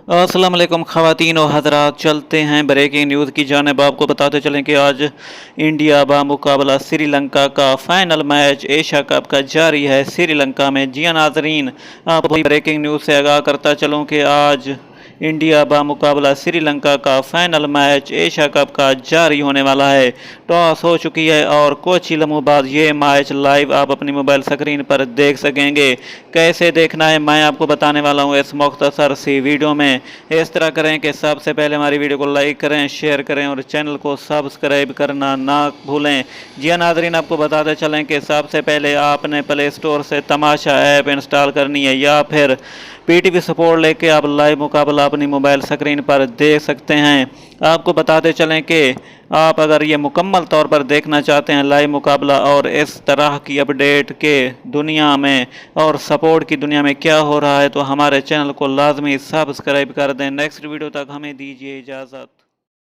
अस्सलाम वालेकुम ख़वातीन और हज़रात, चलते हैं ब्रेकिंग न्यूज़ की जानिब। आपको बताते चलें कि आज इंडिया बामुकाबला श्रीलंका का फ़ाइनल मैच एशिया कप का जारी है श्रीलंका में। जी नाज़रीन, आपको ब्रेकिंग न्यूज़ से आगाह करता चलूँ कि आज इंडिया बामुकाबला श्रीलंका का फ़ाइनल मैच एशिया कप का जारी होने वाला है। टॉस हो चुकी है और कुछ ही लम्हों बाद ये मैच लाइव आप अपनी मोबाइल स्क्रीन पर देख सकेंगे। कैसे देखना है मैं आपको बताने वाला हूँ इस मुख्तसर सी वीडियो में। इस तरह करें कि सबसे पहले हमारी वीडियो को लाइक करें, शेयर करें और चैनल को सब्सक्राइब करना ना भूलें। जी हाँ नाज़रीन, आपको बताते चलें कि सबसे पहले आपने प्ले स्टोर से तमाशा ऐप इंस्टॉल करनी है या फिर पीटीवी सपोर्ट लेके आप लाइव मुकाबला अपनी मोबाइल स्क्रीन पर देख सकते हैं। आपको बताते चलें कि आप अगर ये मुकम्मल तौर पर देखना चाहते हैं लाइव मुकाबला और इस तरह की अपडेट के दुनिया में और सपोर्ट की दुनिया में क्या हो रहा है, तो हमारे चैनल को लाजमी सब्सक्राइब कर दें। नेक्स्ट वीडियो तक हमें दीजिए इजाज़त।